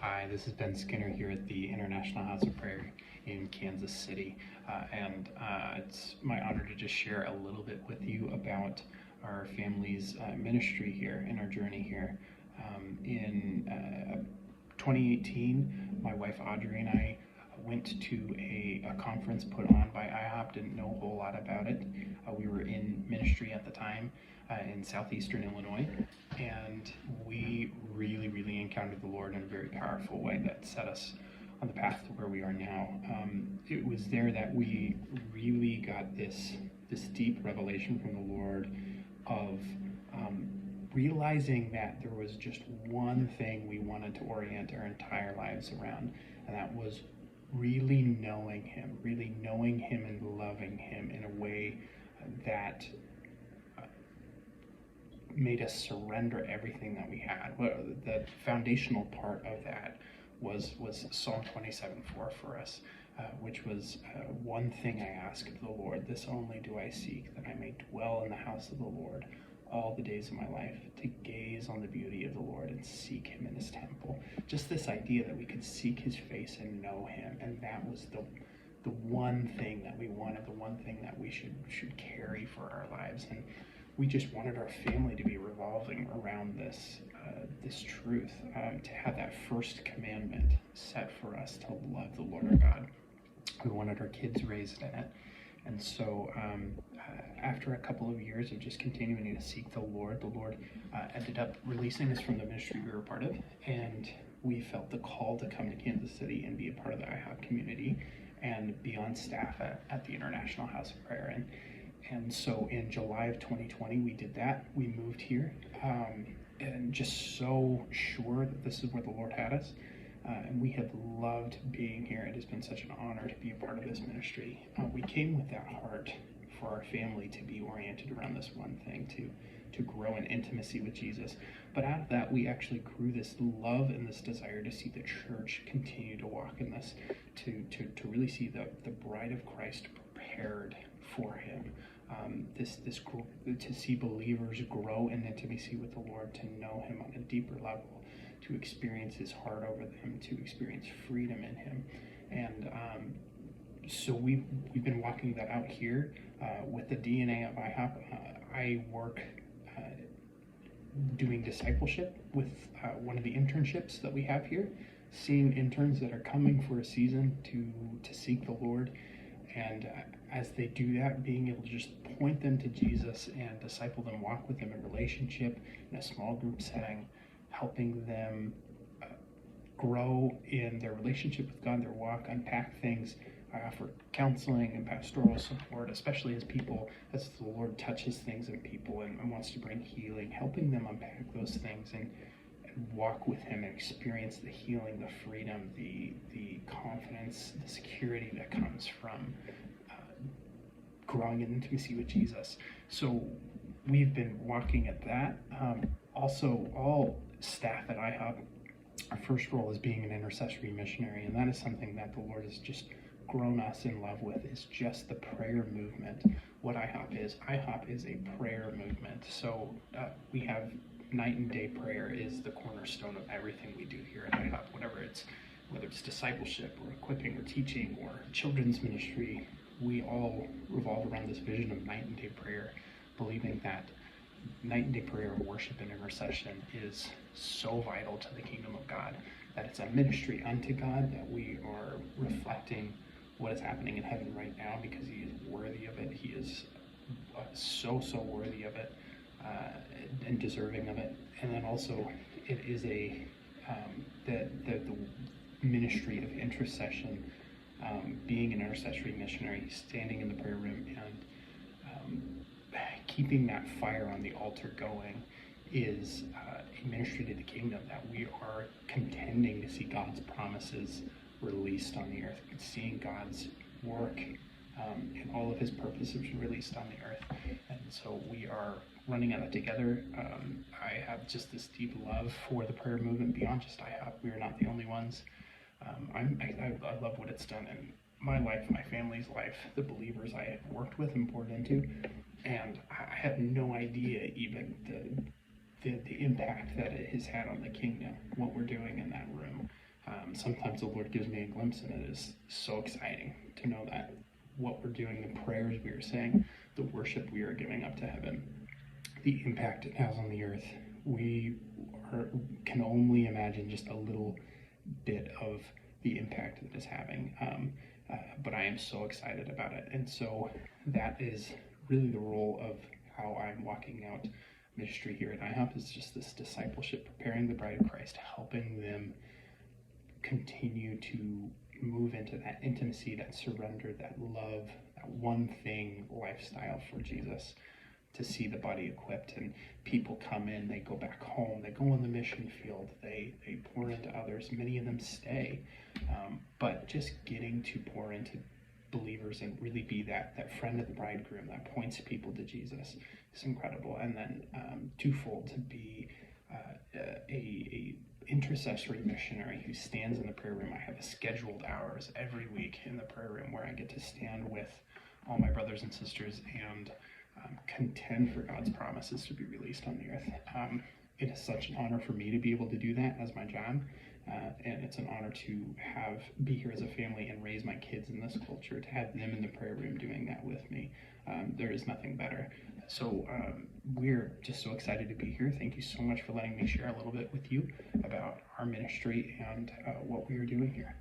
Hi, this is Ben Skinner here at the International House of Prayer in Kansas City, and it's my honor to just share a little bit with you about our family's ministry here and our journey here. In 2018, my wife Audrey and I went to a conference put on by IHOP, didn't know a whole lot about it. We were in ministry at the time in southeastern Illinois, and we really encountered the Lord in a very powerful way that set us on the path to where we are now. It was there that we really got this deep revelation from the Lord of realizing that there was just one thing we wanted to orient our entire lives around, and that was really knowing Him and loving Him in a way that made us surrender everything that we had. Well, the foundational part of that was Psalm 27:4 for us, which was one thing I ask of the Lord, this only do I seek, that I may dwell in the house of the Lord all the days of my life, to gaze on the beauty of the Lord and seek Him in His temple. Just this idea that we could seek His face and know Him, and that was the one thing that we wanted, the one thing that we should carry for our lives. And we just wanted our family to be revolving around this truth, to have that first commandment set for us to love the Lord our God. We wanted our kids raised in it. And so after a couple of years of just continuing to seek the Lord ended up releasing us from the ministry we were a part of, and we felt the call to come to Kansas City and be a part of the IHOP community and be on staff at the International House of Prayer. And so in July of 2020, we did that. We moved here, and just so sure that this is where the Lord had us. And we have loved being here. It has been such an honor to be a part of this ministry. We came with that heart for our family to be oriented around this one thing, to grow in intimacy with Jesus. But out of that, we actually grew this love and this desire to see the church continue to walk in this, to really see the bride of Christ prepared for Him. To see believers grow in intimacy with the Lord, to know Him on a deeper level, to experience His heart over them, to experience freedom in Him. And so we've been walking that out here with the DNA of IHOP. I work doing discipleship with one of the internships that we have here, seeing interns that are coming for a season to seek the Lord. And as they do that, being able to just point them to Jesus and disciple them, walk with them in relationship, in a small group setting, helping them grow in their relationship with God, their walk, unpack things. I offer counseling and pastoral support, especially as the Lord touches things in people and wants to bring healing, helping them unpack those things and walk with Him and experience the healing, the freedom, the confidence, the security that comes from growing in intimacy with Jesus. So we've been walking at that. Also, all staff at IHOP, our first role is being an intercessory missionary, and that is something that the Lord has just grown us in love with, is just the prayer movement. What IHOP is a prayer movement. So we have night and day prayer is the cornerstone of everything we do here at IHOP, whether it's discipleship or equipping or teaching or children's ministry. We all revolve around this vision of night and day prayer, believing that night and day prayer, worship, and intercession is so vital to the kingdom of God, that it's a ministry unto God, that we are reflecting what is happening in heaven right now because He is worthy of it. He is so worthy of it and deserving of it. And then also it is the ministry of intercession, being an intercessory missionary, standing in the prayer room and keeping that fire on the altar going is a ministry to the kingdom, that we are contending to see God's promises released on the earth, seeing God's work and all of His purposes released on the earth. And so we are running at it together. I have just this deep love for the prayer movement beyond just IHOP. We are not the only ones. I love what it's done in my life, my family's life, the believers I have worked with and poured into, and I have no idea even the impact that it has had on the kingdom, what we're doing in that room. Sometimes the Lord gives me a glimpse, and it is so exciting to know that what we're doing, the prayers we are saying, the worship we are giving up to heaven, the impact it has on the earth. We can only imagine just a little bit of the impact that it's having. But I am so excited about it. And so that is really the role of how I'm walking out ministry here at IHOP, is just this discipleship, preparing the bride of Christ, helping them continue to move into that intimacy, that surrender, that love, that one thing lifestyle for Jesus, to see the body equipped, and people come in, they go back home, they go on the mission field, they pour into others, many of them stay, but just getting to pour into believers and really be that friend of the bridegroom that points people to Jesus is incredible. And then twofold, to be a intercessory missionary who stands in the prayer room. I have scheduled hours every week in the prayer room where I get to stand with all my brothers and sisters and contend for God's promises to be released on the earth. It is such an honor for me to be able to do that as my job, and it's an honor to be here as a family and raise my kids in this culture, to have them in the prayer room doing that with me. There is nothing better. So we're just so excited to be here. Thank you so much for letting me share a little bit with you about our ministry and what we are doing here.